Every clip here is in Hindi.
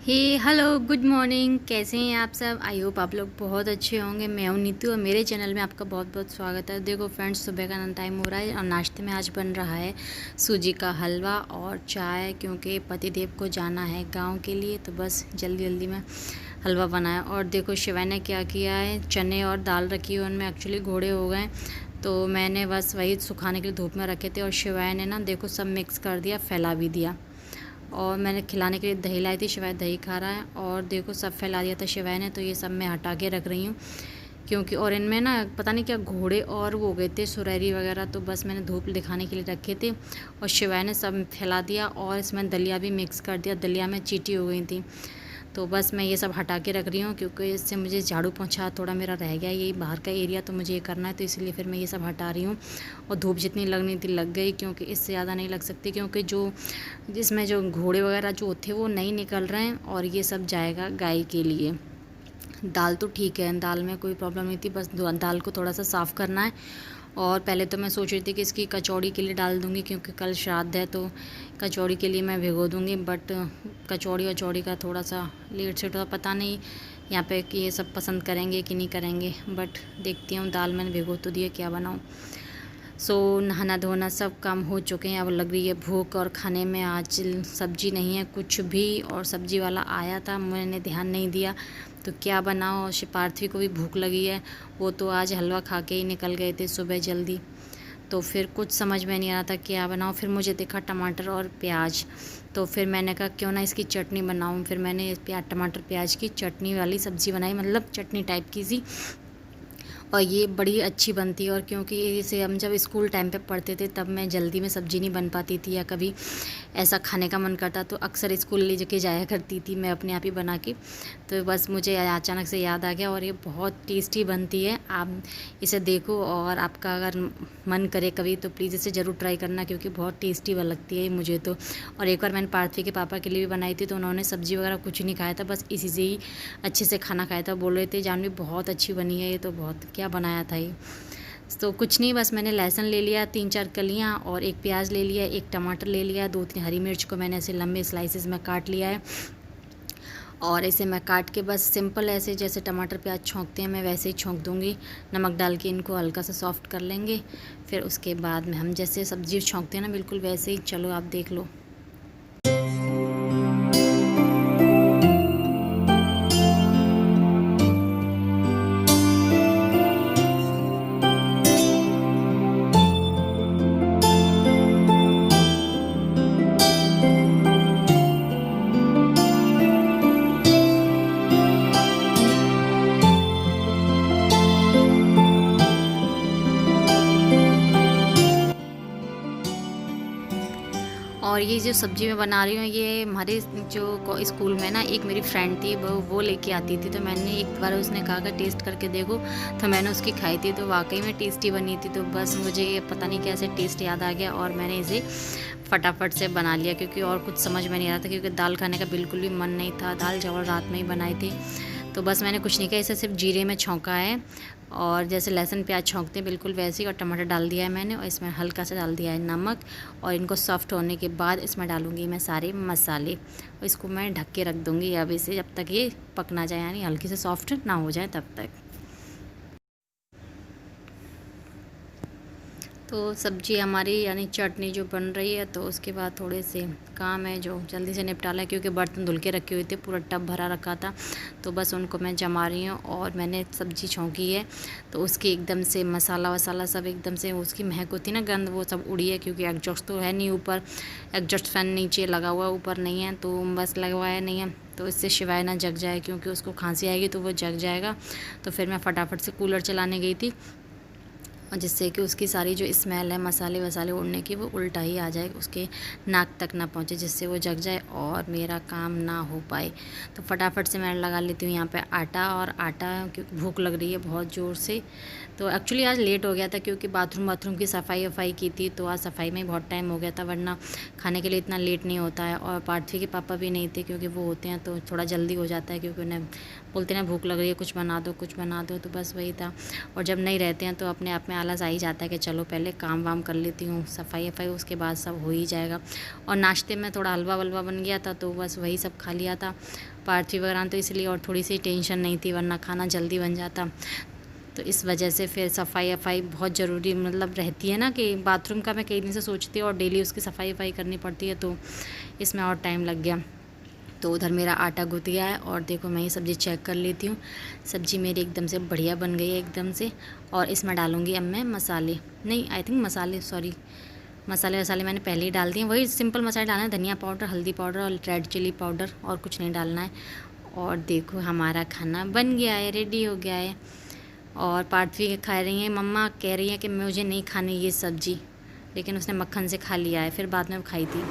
हे हेलो गुड मॉर्निंग। कैसे हैं आप सब? आई होप आप लोग बहुत अच्छे होंगे। मैं हूं नीतू और मेरे चैनल में आपका बहुत बहुत स्वागत है। देखो फ्रेंड्स, सुबह का टाइम हो रहा है और नाश्ते में आज बन रहा है सूजी का हलवा और चाय, क्योंकि पतिदेव को जाना है गांव के लिए, तो बस जल्दी जल्दी में हलवा बनाया। और देखो शिवाय ने क्या किया है, चने और दाल रखी है, उनमें एक्चुअली घोड़े हो गए, तो मैंने बस वही सुखाने के लिए धूप में रखे थे। और शिवाय ने ना देखो सब मिक्स कर दिया, फैला भी दिया। और मैंने खिलाने के लिए दही लाई थी, शिवाय दही खा रहा है। और देखो सब फैला दिया था शिवाय ने, तो ये सब मैं हटा के रख रही हूँ, क्योंकि और इनमें ना पता नहीं क्या घोड़े और वो हो गए थे, सुरैरी वगैरह, तो बस मैंने धूप दिखाने के लिए रखे थे। और शिवाय ने सब फैला दिया और इसमें दलिया भी मिक्स कर दिया, दलिया में चींटी हो गई थी, तो बस मैं ये सब हटा के रख रही हूँ, क्योंकि इससे मुझे झाड़ू पोंछा थोड़ा मेरा रह गया, यही बाहर का एरिया, तो मुझे ये करना है, तो इसलिए फिर मैं ये सब हटा रही हूँ। और धूप जितनी लगनी थी लग गई, क्योंकि इससे ज़्यादा नहीं लग सकती, क्योंकि जो जिसमें जो घोड़े वगैरह जो थे वो नहीं निकल रहे हैं, और ये सब जाएगा गाय के लिए। दाल तो ठीक है, दाल में कोई प्रॉब्लम नहीं थी, बस दाल को थोड़ा सा साफ़ करना है। और पहले तो मैं सोच रही थी कि इसकी कचौड़ी के लिए डाल दूँगी, क्योंकि कल श्राद्ध है, तो कचौड़ी के लिए मैं भिगो दूँगी। बट कचौड़ी वचौड़ी का थोड़ा सा लेट सेट हुआ, पता नहीं यहाँ पे कि ये सब पसंद करेंगे कि नहीं करेंगे, बट देखती हूँ। दाल मैंने भिगो तो दिया, क्या बनाऊँ। नहाना धोना सब काम हो चुके हैं, अब लग रही है भूख। और खाने में आज सब्जी नहीं है कुछ भी, और सब्जी वाला आया था, मैंने ध्यान नहीं दिया, तो क्या बनाओ। और पार्थवी को भी भूख लगी है, वो तो आज हलवा खा के ही निकल गए थे सुबह जल्दी, तो फिर कुछ समझ में नहीं आ रहा था क्या बनाऊँ। फिर मुझे देखा टमाटर और प्याज, तो फिर मैंने कहा क्यों ना इसकी चटनी बनाऊँ। फिर मैंने टमाटर प्याज की चटनी वाली सब्ज़ी बनाई, मतलब चटनी टाइप की सी, और ये बड़ी अच्छी बनती है। और क्योंकि इसे हम जब स्कूल टाइम पे पढ़ते थे, तब मैं जल्दी में सब्ज़ी नहीं बन पाती थी, या कभी ऐसा खाने का मन करता तो अक्सर स्कूल ले के जाया करती थी मैं अपने आप ही बना के। तो बस मुझे अचानक से याद आ गया, और ये बहुत टेस्टी बनती है। आप इसे देखो, और आपका अगर मन करे कभी तो प्लीज़ इसे ज़रूर ट्राई करना, क्योंकि बहुत टेस्टी लगती है मुझे तो। और एक बार मैंने पार्थवी के पापा के लिए भी बनाई थी, तो उन्होंने सब्ज़ी वगैरह कुछ नहीं खाया था, बस इसी से ही अच्छे से खाना खाया था। बोल रहे थे जानवी बहुत अच्छी बनी है, ये तो बहुत क्या बनाया था ये। तो कुछ नहीं, बस मैंने लहसुन ले लिया 3-4 कलियाँ, और एक प्याज ले लिया, एक टमाटर ले लिया, 2-3 हरी मिर्च को मैंने ऐसे लंबे स्लाइसेस में काट लिया है। और इसे मैं काट के बस सिंपल ऐसे जैसे टमाटर प्याज छोंकते हैं, मैं वैसे ही छोंक दूँगी। नमक डाल के इनको हल्का सा सॉफ्ट कर लेंगे, फिर उसके बाद में हम जैसे सब्ज़ी छोंकते हैं ना, बिल्कुल वैसे ही। चलो आप देख लो। और ये जो सब्ज़ी मैं बना रही हूँ, ये हमारे जो स्कूल में ना एक मेरी फ्रेंड थी, वो लेके आती थी, तो मैंने एक बार उसने कहा कि टेस्ट करके देखो, तो मैंने उसकी खाई थी, तो वाकई में टेस्टी बनी थी। तो बस मुझे ये पता नहीं कैसे टेस्ट याद आ गया, और मैंने इसे फटाफट से बना लिया, क्योंकि और कुछ समझ में नहीं आ रहा था, क्योंकि दाल खाने का बिल्कुल भी मन नहीं था। दाल चावल रात में ही बनाए थे, तो बस मैंने कुछ नहीं किया, इसे सिर्फ जीरे में छौंका है, और जैसे लहसुन प्याज छौंकते हैं बिल्कुल वैसे ही। और टमाटर डाल दिया है मैंने, और इसमें हल्का सा डाल दिया है नमक। और इनको सॉफ्ट होने के बाद इसमें डालूंगी मैं सारे मसाले, और इसको मैं ढक के रख दूँगी अब इसे, जब तक ये पक ना जाए, यानी हल्की से सॉफ्ट ना हो जाए तब तक। तो सब्ज़ी हमारी यानी चटनी जो बन रही है, तो उसके बाद थोड़े से काम है जो जल्दी से निपटा लें, क्योंकि बर्तन धुल के रखे हुए थे, पूरा टब भरा रखा था, तो बस उनको मैं जमा रही हूँ। और मैंने सब्ज़ी छौंकी है, तो उसकी एकदम से मसाला वसाला सब एकदम से उसकी महक होती है ना, गंध, वो सब उड़ी है, क्योंकि एग्जॉस्ट तो है नहीं ऊपर, एग्जॉस्ट फैन नीचे लगा हुआ, ऊपर नहीं है, तो बस लगवाया नहीं है, तो इससे शिवाय ना जग जाए, क्योंकि उसको खांसी आएगी तो वो जग जाएगा। तो फिर मैं फटाफट से कूलर चलाने गई थी, और जिससे कि उसकी सारी जो स्मेल है मसाले वसाले उड़ने की, वो उल्टा ही आ जाए, उसके नाक तक ना पहुँचे, जिससे वो जग जाए और मेरा काम ना हो पाए। तो फटाफट से मैं लगा लेती हूँ यहाँ पे आटा, और आटा क्योंकि भूख लग रही है बहुत ज़ोर से। तो एक्चुअली आज लेट हो गया था, क्योंकि बाथरूम की सफाई वफाई की थी, तो आज सफाई में बहुत टाइम हो गया था, वरना खाने के लिए इतना लेट नहीं होता है। और पार्थवी के पापा भी नहीं थे, क्योंकि वो होते हैं तो थोड़ा जल्दी हो जाता है, क्योंकि उन्हें बोलते हैं भूख लग रही है, कुछ बना दो कुछ बना दो, तो बस वही था। और जब नहीं रहते हैं तो अपने आप में में आलस आ ही जाता है कि चलो पहले काम वाम कर लेती हूँ, सफाई वफाई, उसके बाद सब हो ही जाएगा। और नाश्ते में थोड़ा हलवा वलवा बन गया था तो बस वही सब खा लिया था, पार्थी वगैरह, तो इसलिए और थोड़ी सी टेंशन नहीं थी, वरना खाना जल्दी बन जाता। तो इस वजह से फिर सफाई वफाई बहुत ज़रूरी मतलब रहती है ना, कि बाथरूम का मैं कई दिन से सोचती हूँ और डेली उसकी सफाई वफाई करनी पड़ती है, तो इसमें और टाइम लग गया। तो उधर मेरा आटा गूँथ गया है और देखो मैं ये सब्ज़ी चेक कर लेती हूँ। सब्ज़ी मेरी एकदम से बढ़िया बन गई है एकदम से। और इसमें डालूँगी अब मैं मसाले, नहीं आई थिंक मसाले, सॉरी मसाले वसाले मैंने पहले ही डाल दिए, वही सिंपल मसाले डालना है, धनिया पाउडर, हल्दी पाउडर और रेड चिली पाउडर, और कुछ नहीं डालना है। और देखो हमारा खाना बन गया है, रेडी हो गया है। और पार्थवी खा रही हैं, मम्मा कह रही है कि मुझे नहीं खानी ये सब्ज़ी, लेकिन उसने मक्खन से खा लिया है, फिर बाद में खाई थी।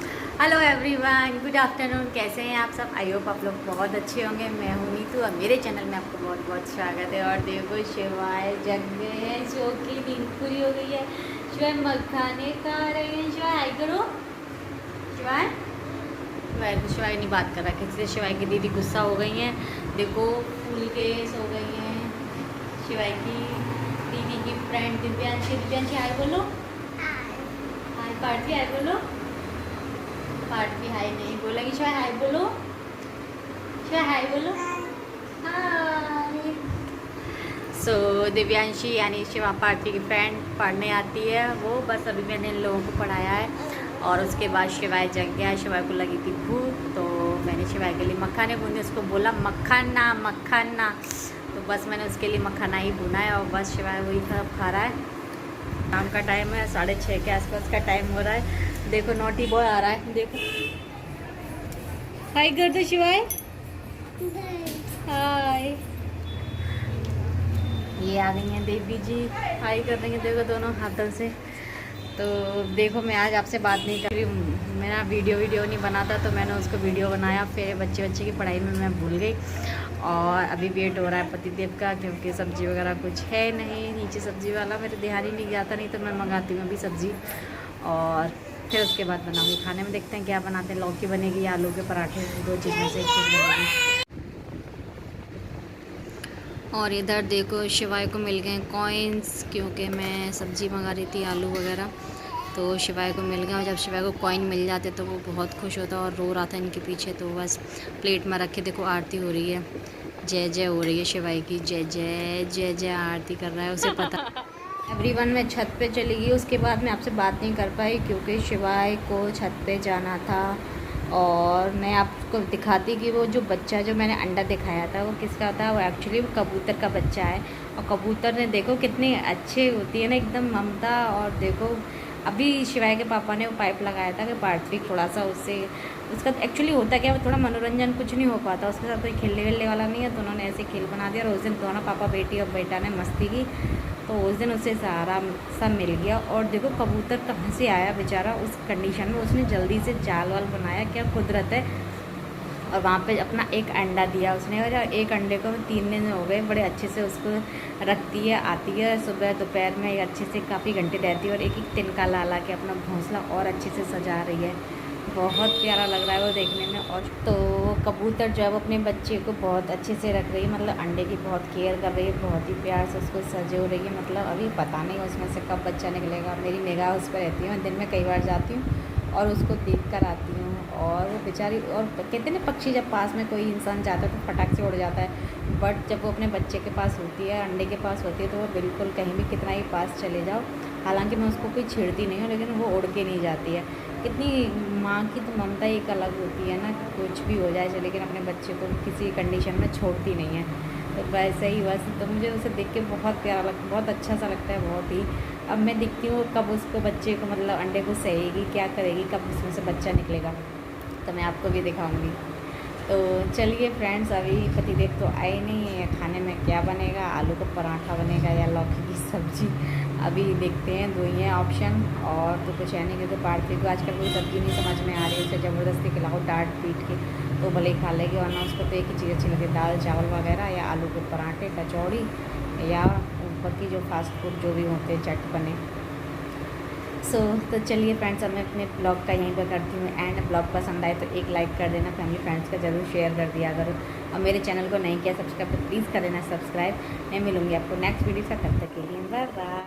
हेलो एवरीवन, गुड आफ्टरनून, कैसे हैं आप सब? आई होप आप लोग बहुत अच्छे होंगे। मैं हूँ नीतू और मेरे चैनल में आपको बहुत बहुत स्वागत है। और देखो शिवाय जग गए हैं, शो की नींद पूरी हो गई है, शिवाय मखाने खा रहे हैं। शिवाय हाय करो, शिवाय शिवाय नहीं बात कर रहा, किसी शिवाय की दीदी गुस्सा हो गई हैं, देखो फूल के सो गई हैं। शिवाय की दीदी की फ्रेंड दिव्यांशी, दिव्यांशी हाय बोलो, हाय पार्थवी हाय बोलो, पार्थवी हाय नहीं बोलेगी, शिवाय हाय बोलो, शिवाय हाय बोलो, हाय। सो दिव्यांशी यानी शिवा पार्थवी की फ्रेंड पढ़ने आती है वो, बस अभी मैंने इन लोगों को पढ़ाया है और उसके बाद शिवाय जग गया। शिवाय को लगी थी भूख, तो मैंने शिवाय के लिए मखाने भूने, उसको बोला मखाना मखाना, तो बस मैंने उसके लिए मखाना ही भुना है। और बस शिवाय वही खा रहा है। शाम का टाइम है, 6:30 के आसपास का टाइम हो रहा है। देखो नोटी बॉय आ रहा है, देखो हाय कर दो शिवाय, हाय। ये आ गई हैं देवी जी, हाय कर रही हैं, देखो दोनों हाथों से। तो देखो मैं आज आपसे बात नहीं कर रही, मेरा वीडियो नहीं बनाता तो मैंने उसको वीडियो बनाया, फिर बच्चे की पढ़ाई में मैं भूल गई। और अभी वेट हो रहा है पतिदेव का, क्योंकि सब्ज़ी वगैरह कुछ है नहीं, नीचे सब्ज़ी वाला मेरे ध्यान ही नहीं जाता, नहीं तो मैं मंगाती हूँ अभी सब्ज़ी। और फिर उसके बाद बनाऊँगी खाने में, देखते हैं क्या बनाते हैं, लौकी बनेगी या आलू के पराठे, दो चीज़ में से एक चीज़ बनेगी। और इधर देखो शिवाय को मिल गए कॉइन्स, क्योंकि मैं सब्ज़ी मंगा रही थी आलू वगैरह, तो शिवाय को मिल गया। और जब शिवाय को कॉइन मिल जाते तो वो बहुत खुश होता और रो रहा था इनके पीछे, तो बस प्लेट में रखे देखो आरती हो रही है, जय जय हो रही है शिवाय की, जय जय जय जय आरती कर रहा है, उसे पता। एवरीवन मैं छत पे चली गई, उसके बाद मैं आपसे बात नहीं कर पाई क्योंकि शिवाय को छत पे जाना था। और मैं आपको दिखाती कि वो जो बच्चा जो मैंने अंडा दिखाया था वो किसका था, वो एक्चुअली वो कबूतर का बच्चा है। और कबूतर ने देखो कितनी अच्छी होती है ना, एकदम ममता। और देखो अभी शिवाय के पापा ने वो पाइप लगाया था कि पार्थवी थोड़ा सा उससे, उसका एक्चुअली होता क्या, वो थोड़ा मनोरंजन कुछ नहीं हो पाता, उसके साथ कोई खेलने वेलने वाला नहीं है, तो उन्होंने ऐसे खेल बना दिया। और उस दिन दोनों पापा बेटी और बेटा ने मस्ती की, तो उस दिन उसे सहारा सब मिल गया। और देखो कबूतर कहाँ से आया बेचारा उस कंडीशन में, उसने जल्दी से जाल वाल बनाया, क्या कुदरत है। और वहाँ पे अपना एक अंडा दिया उसने, और एक अंडे को 3 दिन हो गए, बड़े अच्छे से उसको रखती है, आती है सुबह दोपहर में, अच्छे से काफ़ी घंटे रहती है, और एक एक तिनका ला ला के अपना घोंसला और अच्छे से सजा रही है। बहुत प्यारा लग रहा है वो देखने में। और तो कबूतर जो है वो अपने बच्चे को बहुत अच्छे से रख रही है, मतलब अंडे की बहुत केयर कर रही है, बहुत ही प्यार से उसको सजो रही है। मतलब अभी पता नहीं उसमें से कब बच्चा निकलेगा, मेरी निगाह उस पर रहती है, मैं दिन में कई बार जाती हूँ और उसको देख कर आती हूँ। और वो बेचारी, और कहते हैं ना पक्षी जब पास में कोई इंसान जाता है तो फटाक से उड़ जाता है, बट जब वो अपने बच्चे के पास होती है, अंडे के पास होती है, तो वो बिल्कुल कहीं भी कितना ही पास चले जाओ, हालांकि मैं उसको कोई छेड़ती नहीं हूँ, लेकिन वो उड़ के नहीं जाती है। कितनी माँ की तो ममता एक अलग होती है ना, कुछ भी हो जाए लेकिन अपने बच्चे को किसी कंडीशन में छोड़ती नहीं है। तो वैसे ही बस, तो मुझे उसे देख के बहुत प्यारा लगता, बहुत अच्छा सा लगता है, बहुत ही। अब मैं दिखती हूँ कब उसको बच्चे को, मतलब अंडे को सहेगी, क्या करेगी, कब उसमें से बच्चा निकलेगा, तो मैं आपको भी दिखाऊंगी। तो चलिए फ्रेंड्स, अभी पतिदेव तो आए नहीं है, खाने में क्या बनेगा, आलू का पराठा बनेगा या लौकी की सब्ज़ी, अभी देखते हैं, दो ही हैं ऑप्शन, और तो कुछ है नहीं, क्योंकि पार्थवी को आजकल कोई सब्ज़ी नहीं समझ में आ रही है, उसे ज़बरदस्ती खिलाओ डांट पीट के तो भले ही खा लेगी, वरना उसको तो एक ही चीज़ अच्छी लगती है, दाल चावल वगैरह, या आलू के पराठे, कचौड़ी, या ऊपर की जो फास्ट फूड जो भी होते हैं चटपने। तो चलिए फ्रेंड्स, अब मैं अपने ब्लॉग का यहीं पर करती हूँ एंड। ब्लॉग पसंद आए तो एक लाइक कर देना, फैमिली फ्रेंड्स का ज़रूर शेयर कर दिया करो, और मेरे चैनल को नहीं किया सब्सक्राइब तो प्लीज़ कर देना सब्सक्राइब। मैं मिलूँगी आपको नेक्स्ट वीडियो का, तब तक के लिए बाय बाय।